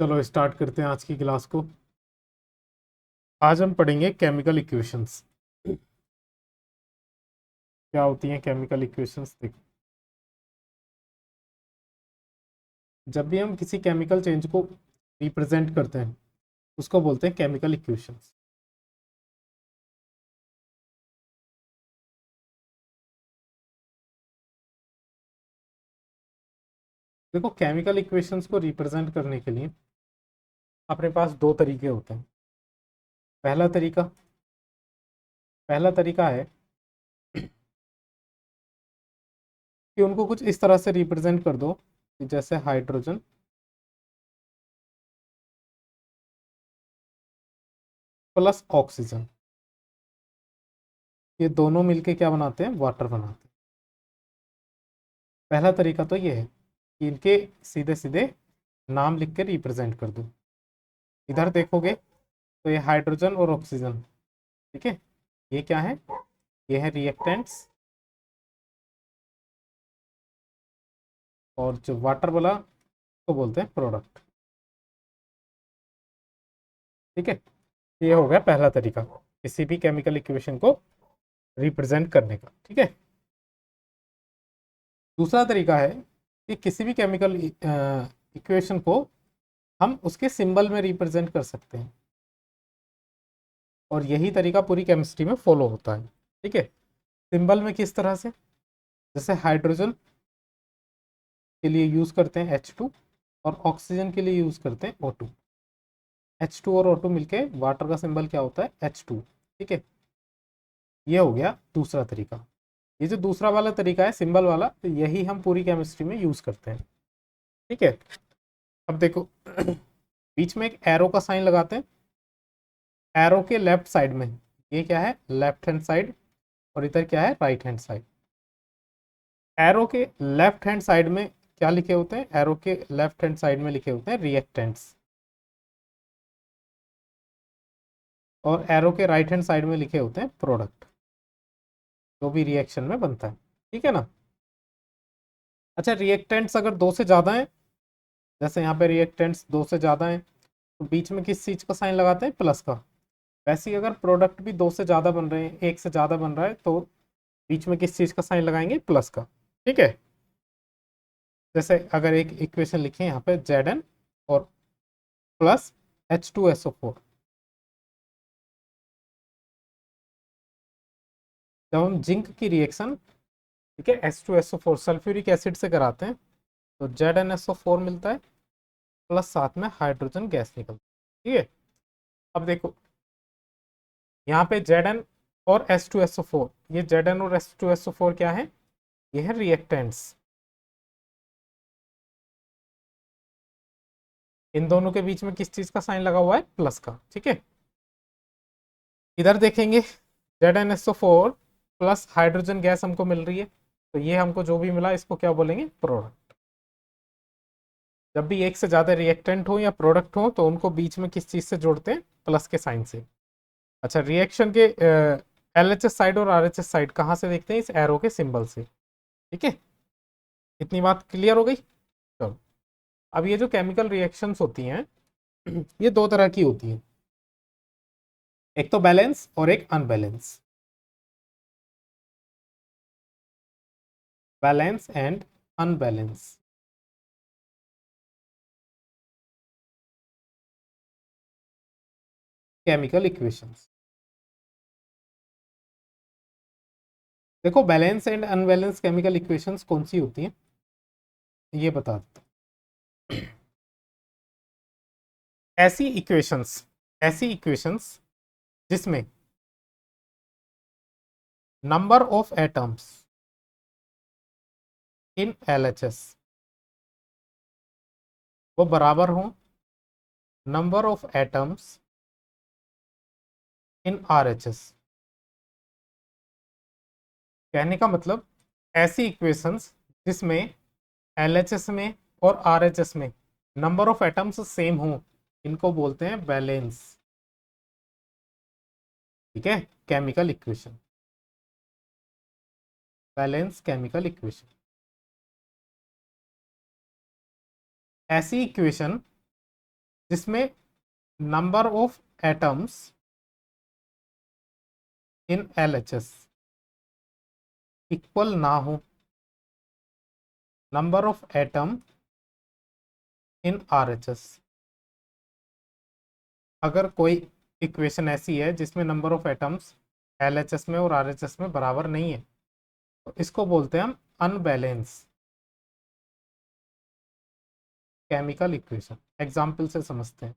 चलो स्टार्ट करते हैं आज की क्लास को। आज हम पढ़ेंगे केमिकल इक्वेशंस। क्या होती हैं केमिकल इक्वेशंस? देखो, जब भी हम किसी केमिकल चेंज को रिप्रेजेंट करते हैं उसको बोलते हैं केमिकल इक्वेशंस। देखो, केमिकल इक्वेशंस को रिप्रेजेंट करने के लिए अपने पास दो तरीके होते हैं। पहला तरीका पहला तरीका है कि उनको कुछ इस तरह से रिप्रेजेंट कर दो कि जैसे हाइड्रोजन प्लस ऑक्सीजन, ये दोनों मिलके क्या बनाते हैं? वाटर बनाते हैं। पहला तरीका तो ये है कि इनके सीधे सीधे नाम लिख के रिप्रेजेंट कर दो। इधर देखोगे तो ये हाइड्रोजन और ऑक्सीजन, ठीक है, ये क्या है? ये है रिएक्टेंट्स, और जो वाटर वाला तो बोलते हैं प्रोडक्ट। ठीक है, ये हो गया पहला तरीका किसी भी केमिकल इक्वेशन को रिप्रेजेंट करने का। ठीक है, दूसरा तरीका है कि किसी भी केमिकल इक्वेशन को हम उसके सिंबल में रिप्रेजेंट कर सकते हैं, और यही तरीका पूरी केमिस्ट्री में फॉलो होता है। ठीक है, सिंबल में किस तरह से? जैसे हाइड्रोजन के लिए यूज करते हैं H2 और ऑक्सीजन के लिए यूज करते हैं O2। H2 और O2 मिलके वाटर का सिंबल क्या होता है? H2। ठीक है, ये हो गया दूसरा तरीका। ये जो दूसरा वाला तरीका है सिंबल वाला, तो यही हम पूरी केमिस्ट्री में यूज करते हैं। ठीक है, अब देखो बीच में एक एरो का साइन लगाते हैं। एरो के लेफ्ट साइड में ये क्या है? लेफ्ट हैंड साइड, और इधर क्या है? Right hand side. एरो के लेफ्ट हैंड साइड में क्या लिखे होते हैं? एरो के लेफ्ट हैंड साइड में लिखे होते हैं रिएक्टेंट्स, और एरो के राइट हैंड साइड में लिखे होते हैं प्रोडक्ट, जो भी रिएक्शन में बनता है। ठीक है ना? अच्छा, रिएक्टेंट्स अगर दो से ज्यादा हैं, जैसे यहाँ पे रिएक्टेंट्स दो से ज्यादा हैं, तो बीच में किस चीज का साइन लगाते हैं? प्लस का। वैसे ही अगर प्रोडक्ट भी दो से ज्यादा बन रहे हैं, एक से ज्यादा बन रहा है, तो बीच में किस चीज का साइन लगाएंगे? प्लस का। ठीक है, जैसे अगर एक इक्वेशन लिखें यहाँ पे Zn और प्लस H2SO4, जब हम जिंक की रिएक्शन, ठीक है, H2SO4 सल्फ्यूरिक एसिड से कराते हैं तो ZnSO4 मिलता है, प्लस साथ में हाइड्रोजन गैस निकलता है। ठीक है, अब देखो यहाँ पे Zn और H2SO4, ये Zn और H2SO4 क्या है? ये है रिएक्टेंट्स। इन दोनों के बीच में किस चीज का साइन लगा हुआ है? प्लस का। ठीक है, इधर देखेंगे ZnSO4 प्लस हाइड्रोजन गैस हमको मिल रही है, तो ये हमको जो भी मिला इसको क्या बोलेंगे? प्रोडक्ट। जब भी एक से ज्यादा रिएक्टेंट हो या प्रोडक्ट हो तो उनको बीच में किस चीज से जोड़ते हैं? प्लस के साइन से। अच्छा, रिएक्शन के LHS साइड और RHS साइड कहाँ से देखते हैं? इस एरो के सिंबल से। ठीक है, इतनी बात क्लियर हो गई? चलो, अब ये जो केमिकल रिएक्शंस होती हैं ये दो तरह की होती हैं, एक तो बैलेंस और एक unbalance. Balance and unbalance chemical equations. देखो, balance and unbalance chemical equations कौन सी होती हैं ये बता देता हूं। ऐसी इक्वेशंस जिसमें number of atoms in LHS वो बराबर हो number of atoms in RHS। कहने का मतलब, ऐसी इक्वेशंस जिसमें LHS में और RHS में नंबर ऑफ एटम्स सेम हो, इनको बोलते हैं बैलेंस। ठीक है, chemical equation, balance chemical equation. ऐसी इक्वेशन जिसमें number of atoms in LHS equal ना हो number of atom in RHS। अगर कोई इक्वेशन ऐसी है जिसमें नंबर ऑफ एटम्स LHS में और RHS में बराबर नहीं है, तो इसको बोलते हैं हम अनबैलेंस केमिकल इक्वेशन। एग्जाम्पल से समझते हैं।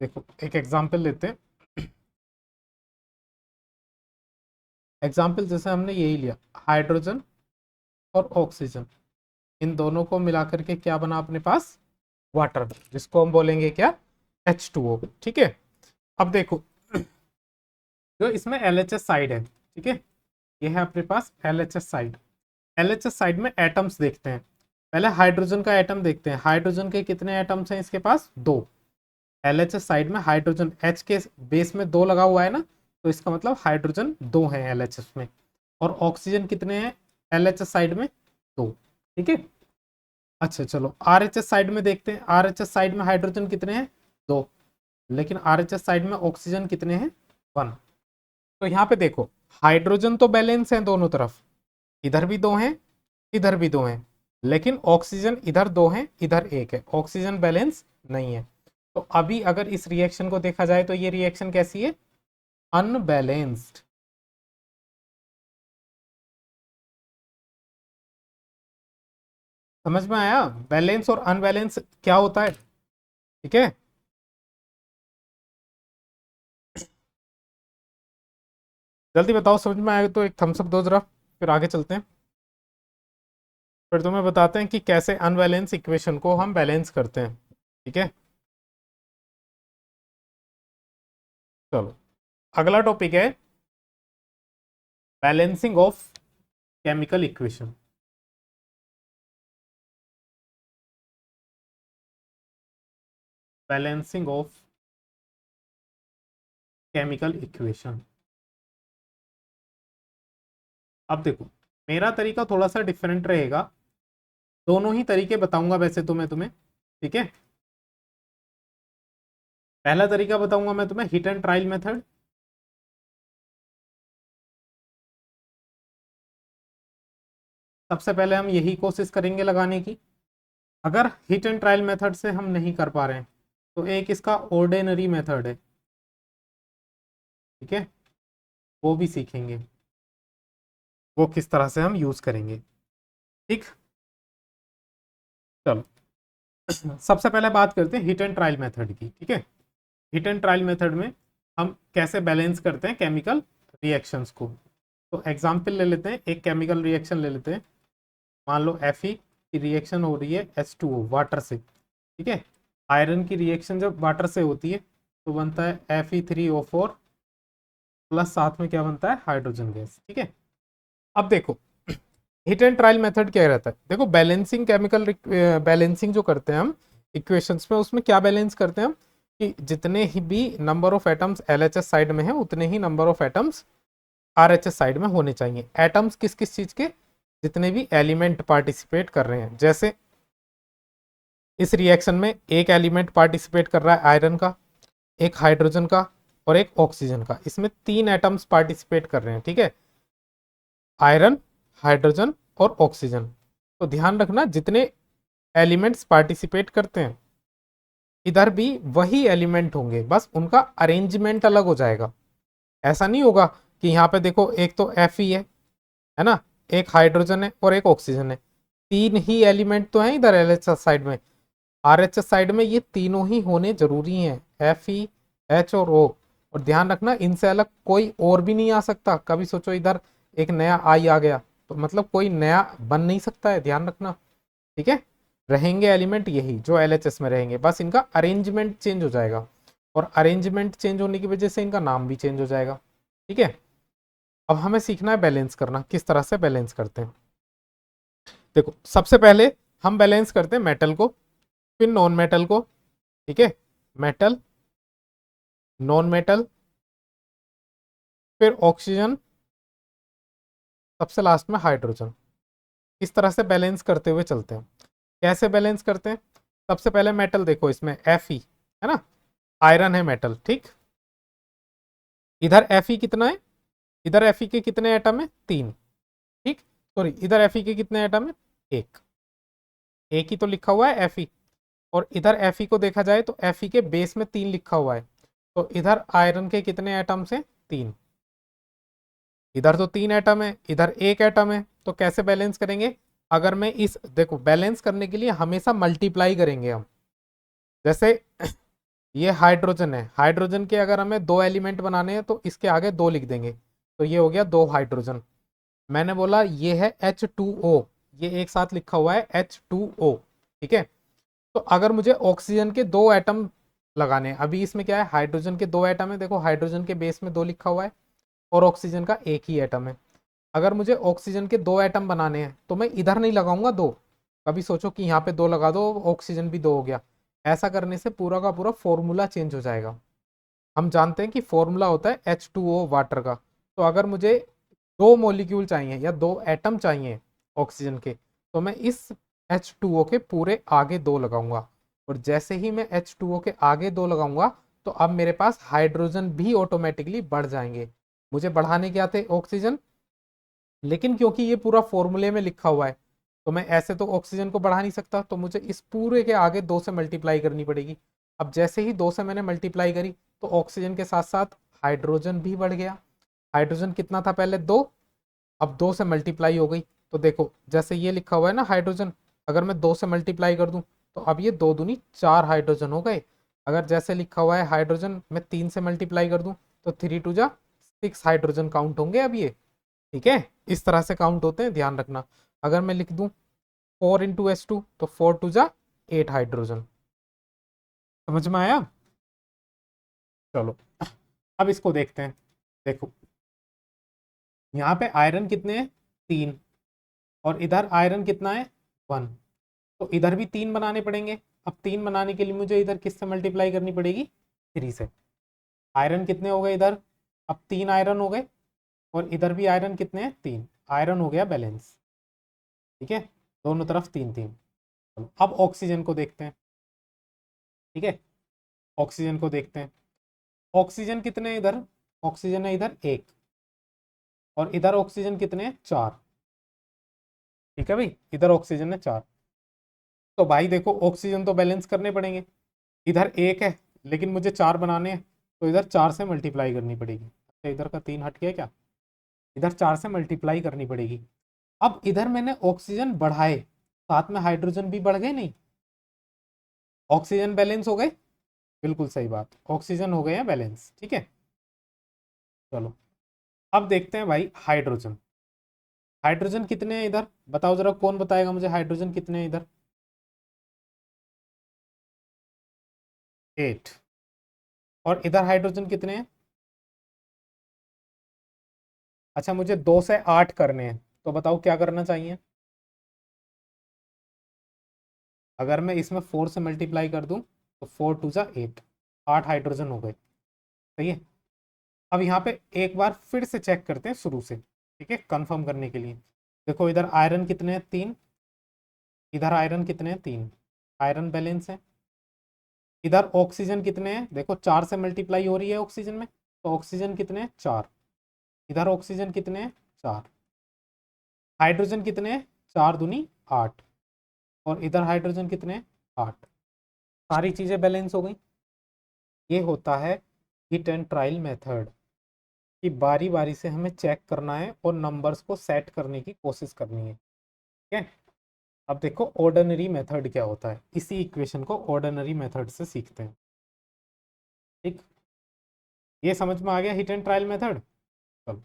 देखो एक एग्जाम्पल लेते हैं। एग्जाम्पल जैसे हमने यही लिया, हाइड्रोजन और ऑक्सीजन, इन दोनों को मिलाकर के क्या बना अपने पास, वाटर, जिसको हम बोलेंगे क्या, H2O। ठीक है। अब देखो जो इसमें LHS साइड है, ठीक है, ये है अपने पास LHS साइड। LHS साइड में एटम्स देखते हैं। पहले हाइड्रोजन का एटम देखते हैं। हाइड्रोजन के कितने एटम्स हैं इसके पास, दो। LHS साइड में हाइड्रोजन H के बेस में दो लगा हुआ है ना, तो इसका मतलब हाइड्रोजन दो हैं LHS में। और ऑक्सीजन कितने हैं LHS साइड में, दो। ठीक है। अच्छा चलो RHS साइड में देखते हैं। RHS साइड में हाइड्रोजन कितने हैं, दो। लेकिन RHS साइड में ऑक्सीजन कितने हैं, वन। तो यहाँ पे देखो हाइड्रोजन तो बैलेंस है दोनों तरफ, इधर भी दो हैं, इधर भी दो हैं। लेकिन ऑक्सीजन इधर दो हैं, इधर एक है, ऑक्सीजन बैलेंस नहीं है। तो अभी अगर इस रिएक्शन को देखा जाए तो ये रिएक्शन कैसी है, अनबैलेंस्ड। समझ में आया बैलेंस और अनबैलेंस क्या होता है। ठीक है। जल्दी बताओ, समझ में आया तो एक थम्स अप दो जरा, फिर आगे चलते हैं। फिर तुम्हें बताते हैं कि कैसे अनबैलेंस इक्वेशन को हम बैलेंस करते हैं। ठीक है। चलो अगला टॉपिक है balancing of chemical equation. Balancing of chemical equation. अब देखो मेरा तरीका थोड़ा सा डिफरेंट रहेगा, दोनों ही तरीके बताऊंगा वैसे तो मैं तुम्हें। ठीक है। पहला तरीका बताऊंगा मैं तुम्हें, हिट एंड ट्रायल मेथड। सबसे पहले हम यही कोशिश करेंगे लगाने की। अगर हिट एंड ट्रायल मेथड से हम नहीं कर पा रहे हैं तो एक इसका ऑर्डिनरी मेथड है। ठीक है। वो भी सीखेंगे, वो किस तरह से हम यूज करेंगे। ठीक। चलो सबसे पहले बात करते हैं हिट एंड ट्रायल मेथड की। ठीक है। हिट एंड ट्रायल मेथड में हम कैसे बैलेंस करते हैं केमिकल रिएक्शंस को। तो एग्जांपल ले लेते हैं, एक केमिकल रिएक्शन ले लेते हैं। मान लो Fe की रिएक्शन हो रही है H2O वाटर से। ठीक है। आयरन की रिएक्शन जब वाटर से होती है तो बनता है Fe3O4 प्लस साथ में क्या बनता है, हाइड्रोजन गैस। ठीक है। अब देखो हिट एंड ट्रायल मेथड क्या रहता है, देखो बैलेंसिंग केमिकल बैलेंसिंग जो करते हैं हम इक्वेशंस में, उसमें क्या बैलेंस करते हैं हम, कि जितने ही भी number of atoms LHS side में है उतने ही number of atoms RHS side में होने चाहिए। एटम्स किस किस चीज के, जितने भी एलिमेंट पार्टिसिपेट कर रहे हैं। जैसे इस रिएक्शन में एक एलिमेंट पार्टिसिपेट कर रहा है आयरन का, एक हाइड्रोजन का और एक ऑक्सीजन का। इसमें तीन एटम्स पार्टिसिपेट कर रहे हैं। ठीक है। आयरन, हाइड्रोजन और ऑक्सीजन। तो ध्यान रखना जितने एलिमेंट्स पार्टिसिपेट करते हैं इधर भी वही एलिमेंट होंगे, बस उनका अरेंजमेंट अलग हो जाएगा। ऐसा नहीं होगा कि यहाँ पे देखो एक तो Fe है ना, एक हाइड्रोजन है और एक ऑक्सीजन है, तीन ही एलिमेंट तो हैं इधर LHS साइड में। RHS साइड में ये तीनों ही होने जरूरी हैं, Fe, H और O। और ध्यान रखना इनसे अलग कोई और भी नहीं आ सकता। कभी सोचो इधर एक नया आई आ गया तो मतलब कोई नया बन नहीं सकता है, ध्यान रखना। ठीक है। रहेंगे एलिमेंट यही जो LHS में रहेंगे, बस इनका अरेंजमेंट चेंज हो जाएगा। और अरेंजमेंट चेंज होने की वजह से इनका नाम भी चेंज हो जाएगा। ठीक है। अब हमें सीखना है बैलेंस करना, किस तरह से बैलेंस करते हैं। देखो सबसे पहले हम बैलेंस करते हैं मेटल को, फिर नॉन मेटल को। ठीक है। मेटल, नॉन मेटल, फिर ऑक्सीजन, सबसे लास्ट में हाइड्रोजन। इस तरह से बैलेंस करते हुए चलते हैं। कैसे बैलेंस करते हैं? सबसे पहले मेटल देखो, इसमें Fe है ना, आयरन है मेटल, ठीक। इधर Fe कितना है? इधर Fe के कितने एटम है? 3, ठीक। सॉरी, इधर Fe के कितने एटम है? एक, एक ही तो लिखा हुआ है Fe। और इधर Fe को देखा जाए तो Fe के बेस में 3 लिखा हुआ है, तो इधर आयरन के कितने एटम्स हैं? 3। इधर तो 3 एटम है, इधर एक एटम है, तो कैसे बैलेंस करेंगे? अगर मैं इस, देखो बैलेंस करने के लिए हमेशा मल्टीप्लाई करेंगे हम। जैसे ये हाइड्रोजन है, हाइड्रोजन के अगर हमें 2 एलिमेंट बनाने हैं तो इसके आगे 2 लिख देंगे, तो ये हो गया 2 हाइड्रोजन। मैंने बोला ये है H2O, ये एक साथ लिखा हुआ है H2O, ठीक है। तो अगर मुझे ऑक्सीजन के 2 एटम लगाने हैं, अभी इसमें क्या है, हाइड्रोजन के 2 एटम है, देखो हाइड्रोजन के बेस में 2 लिखा हुआ है, और ऑक्सीजन का एक ही एटम है। अगर मुझे ऑक्सीजन के 2 एटम बनाने हैं तो मैं इधर नहीं लगाऊंगा 2, कभी सोचो कि यहाँ पे 2 लगा दो, ऑक्सीजन भी 2 हो गया। ऐसा करने से पूरा का पूरा फॉर्मूला चेंज हो जाएगा। हम जानते हैं कि फॉर्मूला होता है H2O वाटर का। तो अगर मुझे 2 मॉलिक्यूल चाहिए या 2 एटम चाहिए ऑक्सीजन के, तो मैं इस H2O के पूरे आगे 2 लगाऊंगा, और जैसे ही मैं H2O के आगे 2 लगाऊंगा तो अब मेरे पास हाइड्रोजन भी ऑटोमेटिकली बढ़ जाएंगे। मुझे बढ़ाने क्या थे? ऑक्सीजन, लेकिन क्योंकि ये पूरा फॉर्मूले में लिखा हुआ है तो मैं ऐसे तो ऑक्सीजन को बढ़ा नहीं सकता, तो मुझे इस पूरे के आगे 2 से मल्टीप्लाई करनी पड़ेगी। अब जैसे ही 2 से मैंने मल्टीप्लाई करी तो ऑक्सीजन के साथ साथ हाइड्रोजन भी बढ़ गया। हाइड्रोजन कितना था पहले? 2, अब 2 से मल्टीप्लाई हो गई। तो देखो जैसे ये लिखा हुआ है ना हाइड्रोजन, अगर मैं 2 से मल्टीप्लाई कर दूं तो अब ये 2 दूनी 4 हाइड्रोजन हो गए। अगर जैसे लिखा हुआ है हाइड्रोजन, मैं 3 से मल्टीप्लाई कर दूं तो 3 टू जा 6 हाइड्रोजन काउंट होंगे अब ये, ठीक है। इस तरह से काउंट होते हैं, ध्यान रखना। अगर मैं लिख दूं 4 × S2 तो 4 टू जा 8 हाइड्रोजन। समझ में आया? चलो अब इसको देखते हैं। देखो यहाँ पे आयरन कितने हैं? 3, और इधर आयरन कितना है? 1, तो इधर भी 3 बनाने पड़ेंगे। अब 3 बनाने के लिए मुझे इधर किससे मल्टीप्लाई करनी पड़ेगी? 3 से। आयरन कितने हो गए इधर? अब 3 आयरन हो गए, और इधर भी आयरन कितने हैं? 3 आयरन हो गया बैलेंस, ठीक है। दोनों तरफ 3 3। चलो अब ऑक्सीजन को देखते हैं, ठीक है। ऑक्सीजन को देखते हैं। ऑक्सीजन कितने हैं इधर? ऑक्सीजन है इधर 1, और इधर ऑक्सीजन कितने हैं? 4, ठीक है भाई, इधर ऑक्सीजन है 4। तो भाई देखो ऑक्सीजन तो बैलेंस करने पड़ेंगे। इधर 1 है लेकिन मुझे 4 बनाने हैं, तो इधर 4 से मल्टीप्लाई करनी पड़ेगी। अच्छा इधर का 3 हट गया क्या? इधर 4 से मल्टीप्लाई करनी पड़ेगी। अब इधर मैंने ऑक्सीजन बढ़ाए, साथ में हाइड्रोजन भी बढ़ गए नहीं? ऑक्सीजन बैलेंस हो गए, बिल्कुल सही बात, ऑक्सीजन हो गए हैं बैलेंस, ठीक है। चलो अब देखते हैं भाई हाइड्रोजन। हाइड्रोजन कितने हैं इधर? बताओ जरा, कौन बताएगा मुझे हाइड्रोजन कितने हैं इधर? 8, और इधर हाइड्रोजन कितने हैं? अच्छा मुझे 2 से 8 करने हैं, तो बताओ क्या करना चाहिए? अगर मैं इसमें 4 से मल्टीप्लाई कर दूं तो 4 टू जा 8, 8 हाइड्रोजन हो गए, सही है। अब यहाँ पे एक बार फिर से चेक करते हैं शुरू से, ठीक है, कंफर्म करने के लिए। देखो इधर आयरन कितने हैं? 3, इधर आयरन कितने हैं? 3, आयरन बैलेंस है। इधर ऑक्सीजन कितने हैं? देखो 4 से मल्टीप्लाई हो रही है ऑक्सीजन में, तो ऑक्सीजन कितने हैं? 4, इधर ऑक्सीजन कितने हैं? 4, हाइड्रोजन कितने हैं? 4 दूनी 8, और इधर हाइड्रोजन कितने हैं? 8। सारी चीज़ें बैलेंस हो गई। ये होता है हिट एंड ट्रायल मेथड, कि बारी बारी से हमें चेक करना है और नंबर्स को सेट करने की कोशिश करनी है, ठीक है। अब देखो ऑर्डिनरी मेथड क्या होता है, इसी इक्वेशन को ऑर्डिनरी मेथड से सीखते हैं, ठीक। ये समझ में आ गया हिट एंड ट्रायल मेथड। चलो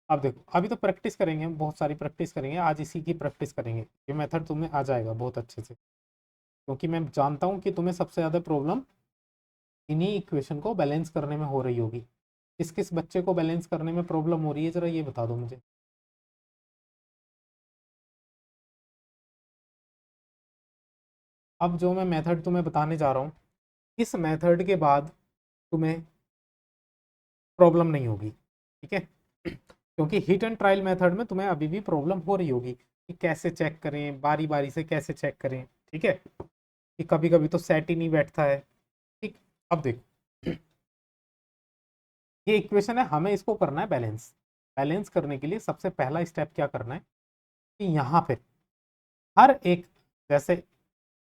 अब देखो, अभी तो प्रैक्टिस करेंगे, हम बहुत सारी प्रैक्टिस करेंगे, आज इसी की प्रैक्टिस करेंगे। ये मेथड तुम्हें आ जाएगा बहुत अच्छे से, क्योंकि मैं जानता हूँ कि तुम्हें सबसे ज़्यादा प्रॉब्लम इन्हीं इक्वेशन को बैलेंस करने में हो रही होगी। किस किस बच्चे को बैलेंस करने में प्रॉब्लम हो रही है, ज़रा ये बता दो मुझे। अब जो मैं मेथड तुम्हें बताने जा रहा हूँ, इस मेथड के बाद तुम्हें प्रॉब्लम नहीं होगी, ठीक है। क्योंकि हिट एंड ट्रायल मेथड में तुम्हें अभी भी प्रॉब्लम हो रही होगी कि कैसे चेक करें, बारी बारी से कैसे चेक करें, ठीक है, कि कभी कभी तो सेट ही नहीं बैठता है। ठीक, अब देखो ये इक्वेशन है, हमें इसको करना है बैलेंस। बैलेंस करने के लिए सबसे पहला स्टेप क्या करना है कि यहाँ पे हर एक, जैसे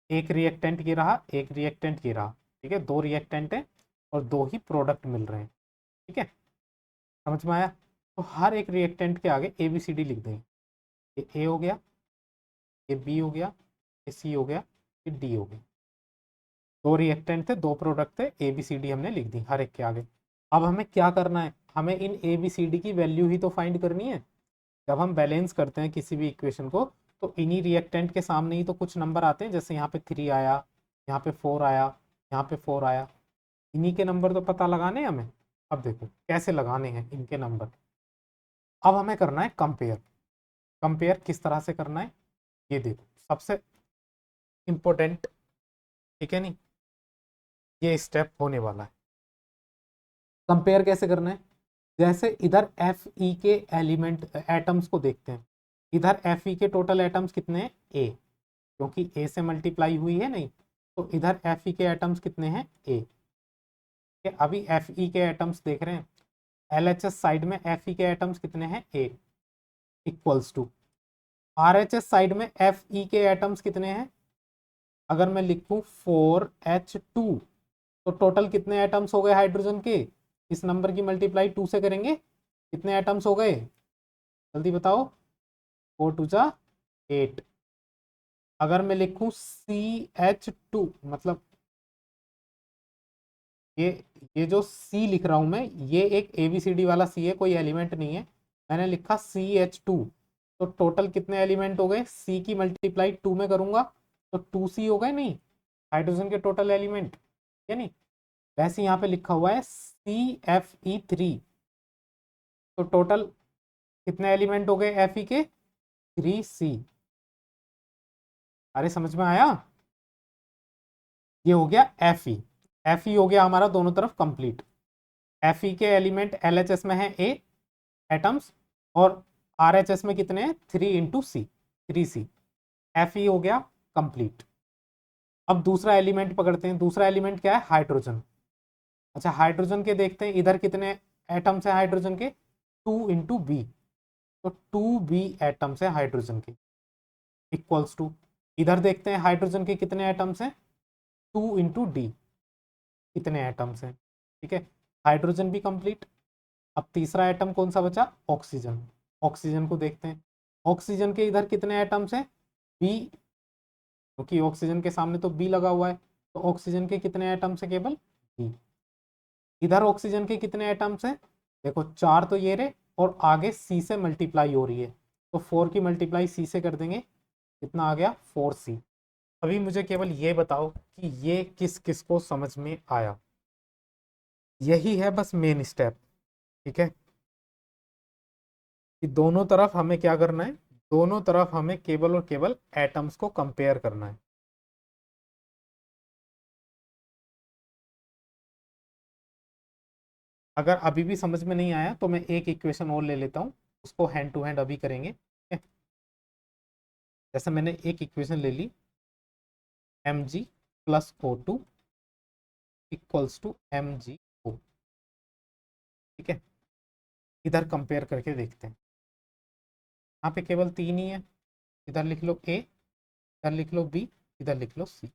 एक रिएक्टेंट ये रहा, एक रिएक्टेंट ये रहा, ठीक है, दो रिएक्टेंट है और दो ही प्रोडक्ट मिल रहे हैं, ठीक है, समझ में आया। तो हर एक रिएक्टेंट के आगे ए बी सी डी लिख देंगे। ये ए हो गया, ये बी हो गया, ये सी हो गया, ये डी हो गया। दो रिएक्टेंट थे, दो प्रोडक्ट थे, ए बी सी डी हमने लिख दी हर एक के आगे। अब हमें क्या करना है, हमें इन ए बी सी डी की वैल्यू ही तो फाइंड करनी है। जब हम बैलेंस करते हैं किसी भी इक्वेशन को, तो इन्हीं रिएक्टेंट के सामने ही तो कुछ नंबर आते हैं, जैसे यहाँ पे 3 आया, यहाँ पे 4 आया, यहाँ पे 4 आया, इन्हीं के नंबर तो पता लगाने हैं हमें। अब देखो कैसे लगाने हैं इनके नंबर। अब हमें करना है कंपेयर। कंपेयर किस तरह से करना है, ये देखो सबसे इंपॉर्टेंट, ठीक है नहीं, ये स्टेप होने वाला है। कंपेयर कैसे करना है, जैसे इधर एफ ई के एलिमेंट एटम्स को देखते हैं, इधर एफ ई के टोटल एटम्स कितने हैं, ए, क्योंकि ए से मल्टीप्लाई हुई है नहीं, तो इधर एफ ई के एटम्स कितने हैं, ए। अभी एफ ई के एटम्स देख रहे हैं, एल एच एस साइड में एफ ई के एटम्स कितने हैं, ए, equals to R H S side में एफ ई के एटम्स कितने हैं, अगर मैं लिखूं 4H2, तो टोटल कितने एटम्स हो गए हाइड्रोजन के, इस नंबर की मल्टीप्लाई 2 से करेंगे, कितने एटम्स हो गए, जल्दी बताओ, 4 2 8। अगर मैं लिखूं CH2, मतलब ये ये जो C लिख रहा हूं मैं, ये एक ABCD वाला C है, कोई एलिमेंट नहीं है, मैंने लिखा CH2, तो टोटल कितने एलिमेंट हो गए, C की मल्टीप्लाई 2 में करूंगा तो 2C हो गए नहीं, हाइड्रोजन के टोटल एलिमेंट, है नहीं। वैसे यहाँ पे लिखा हुआ है CFE3, तो टोटल कितने एलिमेंट हो गए Fe के, 3C। अरे समझ में आया, ये हो गया Fe हो गया हमारा दोनों तरफ कंप्लीट। Fe के एलिमेंट LHS में है ए एटम्स, और RHS में कितने हैं, 3 × C, 3C। Fe हो गया कंप्लीट। अब दूसरा एलिमेंट पकड़ते हैं, दूसरा एलिमेंट क्या है, हाइड्रोजन। अच्छा हाइड्रोजन के देखते हैं, इधर कितने एटम्स है हाइड्रोजन के, 2 × B, तो 2B एटम्स है हाइड्रोजन के, इक्वल्स टू, इधर देखते हैं हाइड्रोजन के कितने एटम्स हैं, 2 × D, कितने एटम्स हैं, ठीक है, हाइड्रोजन भी कंप्लीट। अब तीसरा एटम कौन सा बचा, ऑक्सीजन। ऑक्सीजन को देखते हैं, ऑक्सीजन के इधर कितने एटम्स हैं, बी, क्योंकि ऑक्सीजन के सामने तो बी लगा हुआ है, तो ऑक्सीजन के कितने एटम्स हैं, केवल बी। इधर ऑक्सीजन के कितने एटम्स हैं, देखो 4 तो ये रहे, और आगे सी से मल्टीप्लाई हो रही है, तो 4 की मल्टीप्लाई सी से कर देंगे, कितना आ गया, 4C। अभी मुझे केवल ये बताओ कि ये किस किस को समझ में आया, यही है बस मेन स्टेप, ठीक है, कि दोनों तरफ हमें क्या करना है, दोनों तरफ हमें केवल और केवल एटम्स को कंपेयर करना है। अगर अभी भी समझ में नहीं आया तो मैं एक इक्वेशन और ले लेता हूं, उसको हैंड टू हैंड अभी करेंगे, ठीक है? जैसे मैंने एक इक्वेशन ले ली, Mg+O2 इक्वल्स टू MgO, ठीक है, इधर कंपेयर करके देखते हैं। यहाँ पे केवल 3 ही है, इधर लिख लो A, इधर लिख लो B, इधर लिख लो C।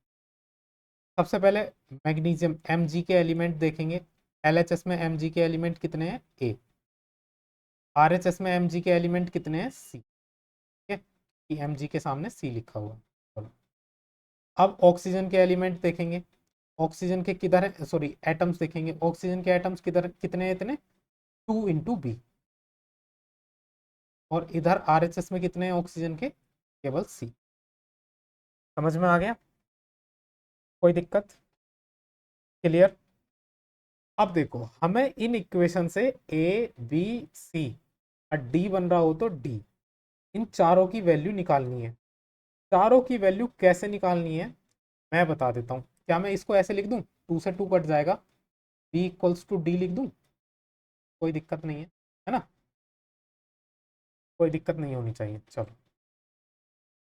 सबसे पहले मैग्नीशियम Mg के एलिमेंट देखेंगे, LHS में Mg के एलिमेंट कितने हैं, A, RHS में Mg के एलिमेंट कितने हैं, C, ठीक है, कि Mg के सामने C लिखा हुआ है। चलो अब ऑक्सीजन के एलिमेंट देखेंगे, ऑक्सीजन के किधर है, सॉरी एटम्स देखेंगे, ऑक्सीजन के एटम्स किधर कितने हैं, इतने, 2 × B, और इधर RHS में कितने हैं ऑक्सीजन के, केवल C। समझ में आ गया, कोई दिक्कत, क्लियर। अब देखो हमें इन इक्वेशन से A B C और D बन रहा हो तो D, इन चारों की वैल्यू निकालनी है। चारों की वैल्यू कैसे निकालनी है मैं बता देता हूँ। क्या मैं इसको ऐसे लिख दूं, 2 से 2 कट जाएगा, B = D लिख दूं, कोई दिक्कत नहीं है, है ना, कोई दिक्कत नहीं होनी चाहिए। चलो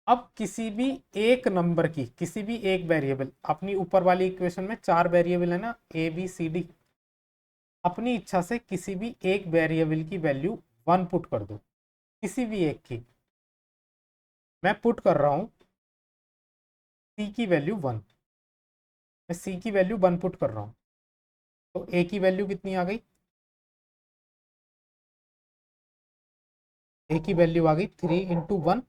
अब किसी भी एक नंबर की, किसी भी एक वेरिएबल, अपनी ऊपर वाली इक्वेशन में 4 वेरिएबल है ना, ए बी सी डी, अपनी इच्छा से किसी भी एक वेरिएबल की वैल्यू 1 पुट कर दो, किसी भी एक की। मैं पुट कर रहा हूं सी की वैल्यू 1, मैं सी की वैल्यू 1 पुट कर रहा हूं, तो ए की वैल्यू कितनी आ गई? ए की वैल्यू आ गई 3 × 1,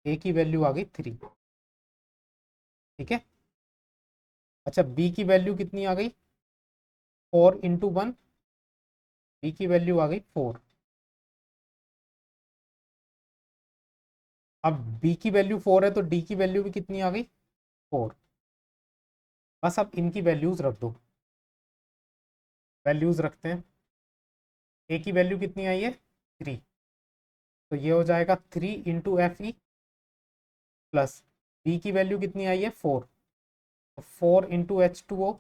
ए की वैल्यू आ गई 3। ठीक है। अच्छा, बी की वैल्यू कितनी आ गई? 4 × 1, बी की वैल्यू आ गई 4। अब बी की वैल्यू 4 है तो डी की वैल्यू भी कितनी आ गई? 4। बस अब इनकी वैल्यूज रख दो, वैल्यूज रखते हैं। ए की वैल्यू कितनी आई है? 3, तो ये हो जाएगा 3 × Fe प्लस बी की वैल्यू कितनी आई है? 4, तो 4 × H2O।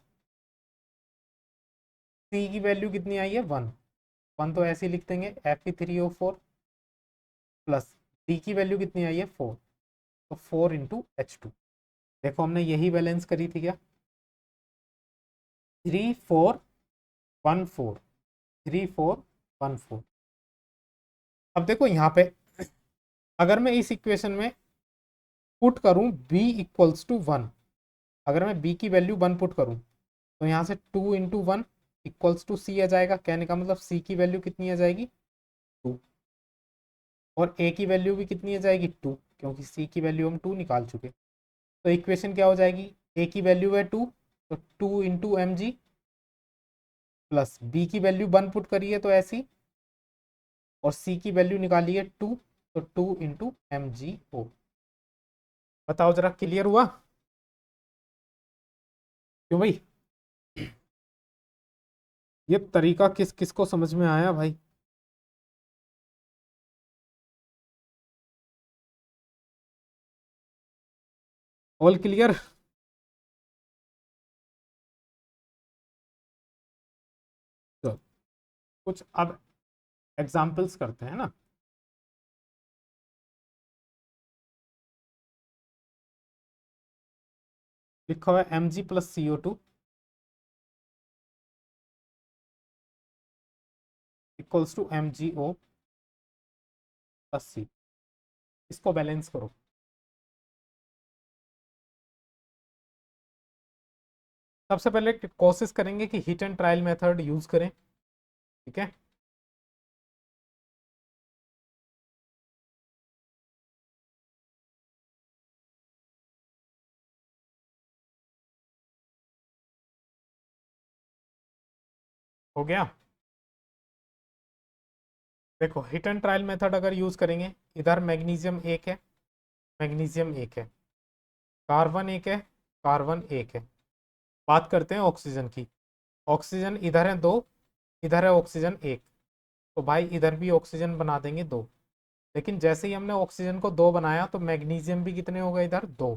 सी की वैल्यू कितनी आई है? 1, 1 तो ऐसे ही लिख देंगे Fe3O4 प्लस डी की वैल्यू कितनी आई है? 4, तो 4 × H2। देखो हमने यही बैलेंस करी थी क्या? 3 4 1 4, 3 4 1 4। अब देखो यहाँ पे अगर मैं इस इक्वेशन में पुट करूं b = 1, अगर मैं b की वैल्यू 1 पुट करूं तो यहाँ से 2 × 1 = c आ जाएगा। कहने का मतलब c की वैल्यू कितनी आ जाएगी? 2। और a की वैल्यू भी कितनी आ जाएगी? 2, क्योंकि c की वैल्यू हम 2 निकाल चुके। तो इक्वेशन क्या हो जाएगी? a की वैल्यू है 2, तो 2 × mg प्लस b की वैल्यू 1 पुट करिए तो ऐसी, और c की वैल्यू निकाली है 2, तो 2 × mgo। बताओ जरा, क्लियर हुआ? क्यों भाई, ये तरीका किस किस को समझ में आया भाई? All clear? तो कुछ अब एग्जाम्पल्स करते हैं ना। लिखा हुआ है mg + CO2 = MgO + C। इसको बैलेंस करो। सबसे पहले कोशिश करेंगे कि hit and trial method use करें। ठीक है। हो गया। देखो हिट एंड ट्रायल मेथड अगर यूज करेंगे, इधर मैग्नीशियम एक है, मैग्नीशियम एक है, कार्बन एक है, कार्बन एक है। बात करते हैं ऑक्सीजन की। ऑक्सीजन इधर है 2, इधर है ऑक्सीजन एक, तो भाई इधर भी ऑक्सीजन बना देंगे 2। लेकिन जैसे ही हमने ऑक्सीजन को 2 बनाया तो मैग्नीशियम भी कितने हो गए? इधर 2।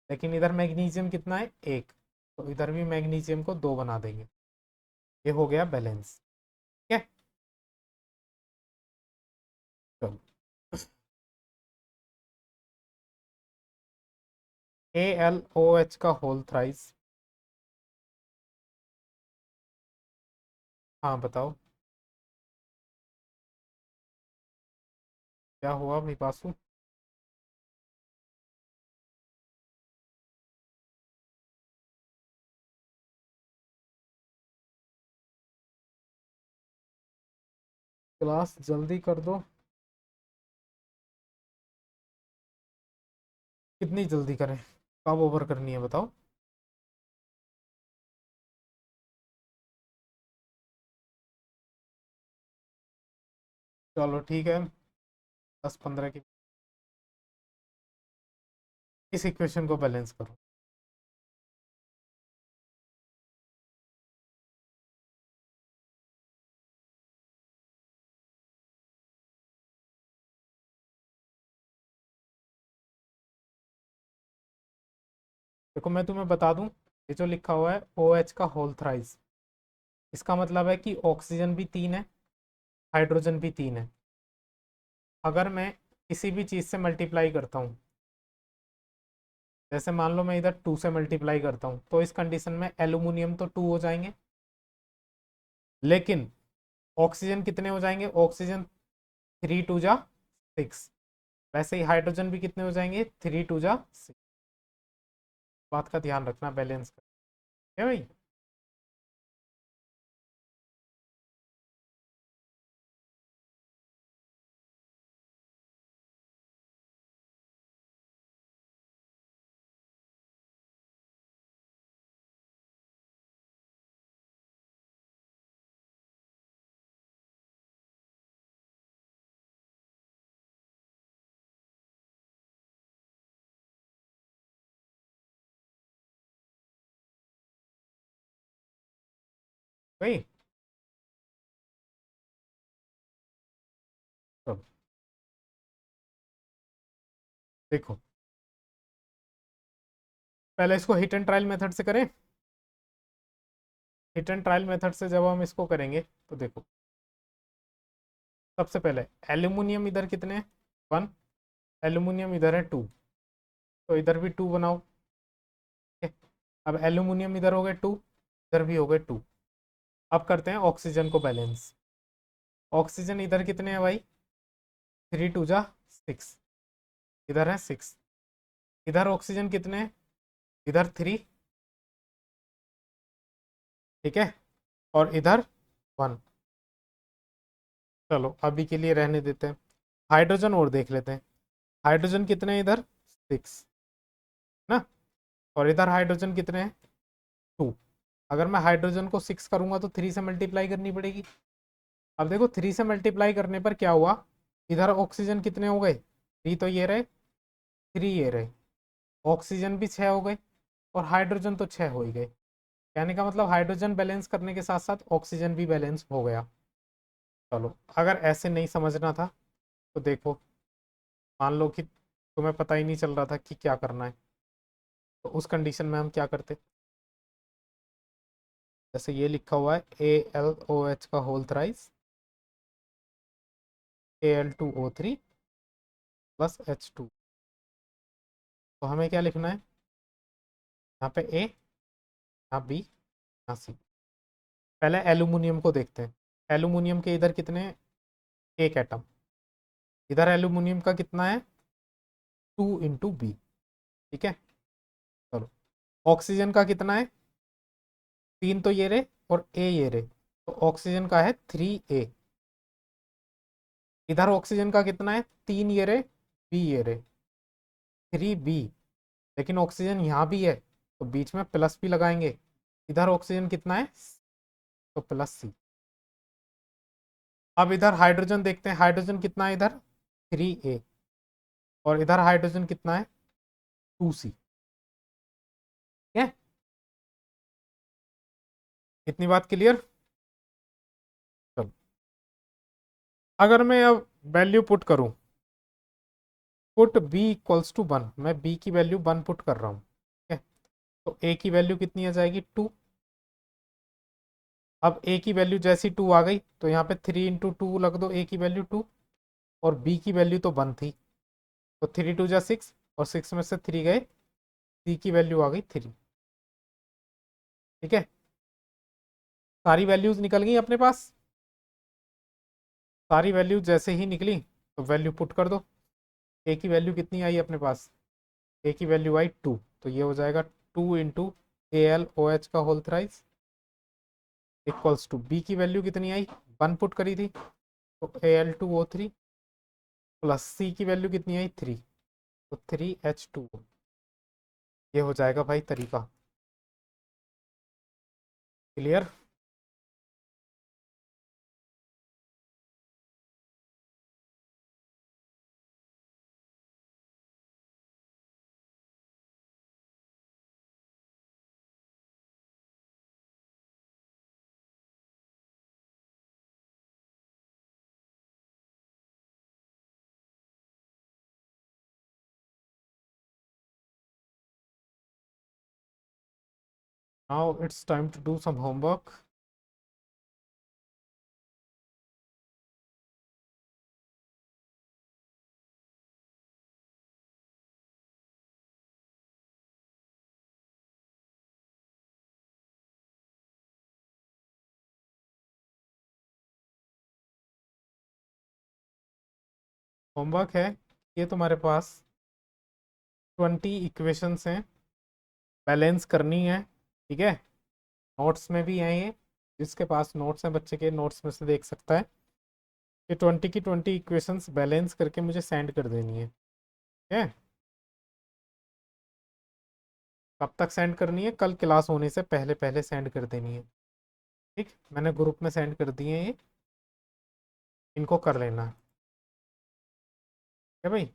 लेकिन इधर मैग्नीशियम कितना है? 1, तो इधर भी मैग्नीशियम को 2 बना देंगे। ये हो गया बैलेंस। ठीक है। चलो, AlOH का होल थ्राइस। हाँ बताओ, क्या हुआ भाई बासु? क्लास जल्दी कर दो। कितनी जल्दी करें? कब ओवर करनी है बताओ? चलो ठीक है, 10 15 की। इस इक्वेशन को बैलेंस करो। देखो मैं तुम्हें बता दूं, ये जो लिखा हुआ है OH का होल थ्राइस, इसका मतलब है कि ऑक्सीजन भी 3 है, हाइड्रोजन भी 3 है। अगर मैं किसी भी चीज़ से मल्टीप्लाई करता हूँ, जैसे मान लो मैं इधर 2 से मल्टीप्लाई करता हूँ, तो इस कंडीशन में एल्यूमिनियम तो 2 हो जाएंगे, लेकिन ऑक्सीजन कितने हो जाएंगे? ऑक्सीजन 3 टू जा 6। वैसे ही हाइड्रोजन भी कितने हो जाएंगे? 3 टू जा 6। बात का ध्यान रखना, बैलेंस कर, है भाई। भाई तो देखो, पहले इसको हिट एंड ट्रायल मेथड से करें। हिट एंड ट्रायल मेथड से जब हम इसको करेंगे तो देखो, सबसे पहले एल्यूमिनियम इधर कितने हैं? 1। एल्यूमिनियम इधर है 2, तो इधर भी 2 बनाओ। ठीक है? अब एल्यूमिनियम इधर हो गए 2, इधर भी हो गए 2। अब करते हैं ऑक्सीजन को बैलेंस। ऑक्सीजन इधर कितने हैं भाई? 3 टू जा 6, इधर है 6। इधर ऑक्सीजन कितने हैं? इधर 3, ठीक है, और इधर 1। चलो अभी के लिए रहने देते हैं। हाइड्रोजन और देख लेते हैं। हाइड्रोजन कितने हैं? इधर 6 ना, और इधर हाइड्रोजन कितने हैं? 2। अगर मैं हाइड्रोजन को 6 करूंगा तो 3 से मल्टीप्लाई करनी पड़ेगी। अब देखो 3 से मल्टीप्लाई करने पर क्या हुआ? इधर ऑक्सीजन कितने हो गए? 3 तो ये रहे, 3 ये रहे, ऑक्सीजन भी 6 हो गए, और हाइड्रोजन तो 6 हो ही गए। कहने का मतलब हाइड्रोजन बैलेंस करने के साथ साथ ऑक्सीजन भी बैलेंस हो गया। चलो अगर ऐसे नहीं समझना था तो देखो, मान लो कि तुम्हें पता ही नहीं चल रहा था कि क्या करना है, तो उस कंडीशन में हम क्या करते? जैसे ये लिखा हुआ है AlOH का whole thrice Al2O3 plus H2, तो हमें क्या लिखना है? यहाँ पे A, यहाँ B, यहाँ C। पहले एल्यूमिनियम को देखते हैं। एल्यूमिनियम के इधर कितने हैं? एक एटम। इधर एल्यूमिनियम का कितना है? 2 × B, ठीक है। चलो ऑक्सीजन का कितना है? 3 तो ये रहे, और A ये रहे, तो ऑक्सीजन का है 3A। इधर ऑक्सीजन का कितना है? 3 ये रहे, B ये रहे, 3B। लेकिन ऑक्सीजन यहाँ भी है, तो बीच में प्लस भी लगाएंगे। इधर ऑक्सीजन कितना है? तो +C। अब इधर हाइड्रोजन देखते हैं। हाइड्रोजन कितना है इधर? 3A, और इधर हाइड्रोजन कितना है? 2C। ठीक है, इतनी बात क्लियर? चलो अगर मैं अब वैल्यू पुट करूं, पुट B = 1, मैं B की वैल्यू 1 पुट कर रहा हूं, ठीक है, तो A की वैल्यू कितनी आ जाएगी? 2। अब A की वैल्यू जैसी 2 आ गई, तो यहाँ पे 3 × 2 लग दो, A की वैल्यू 2, और B की वैल्यू तो 1 थी, तो 3 2 जा 6, और 6 में से 3 गए, C की वैल्यू आ गई 3। ठीक है, सारी वैल्यूज निकल गई अपने पास। सारी वैल्यू जैसे ही निकली तो वैल्यू पुट कर दो। ए की वैल्यू कितनी आई अपने पास? ए की वैल्यू आई 2, तो ये हो जाएगा 2 × AlOH का whole thrice equals to B की वैल्यू कितनी आई? 1 पुट करी थी, तो Al2O3 प्लस सी की वैल्यू कितनी आई? 3, तो 3H2O। ये हो जाएगा भाई तरीका। Clear? Now it's time to do some homework. Homework है, ये तुम्हारे पास 20 इक्वेशंस हैं, बैलेंस करनी है, ठीक है। नोट्स में भी हैं ये, जिसके पास नोट्स हैं बच्चे के नोट्स में से देख सकता है। ये 20 की 20 इक्वेशंस बैलेंस करके मुझे सेंड कर देनी है, ठीक है। कब तक सेंड करनी है? कल क्लास होने से पहले पहले सेंड कर देनी है, ठीक। मैंने ग्रुप में सेंड कर दिए हैं ये, इनको कर लेना है भाई।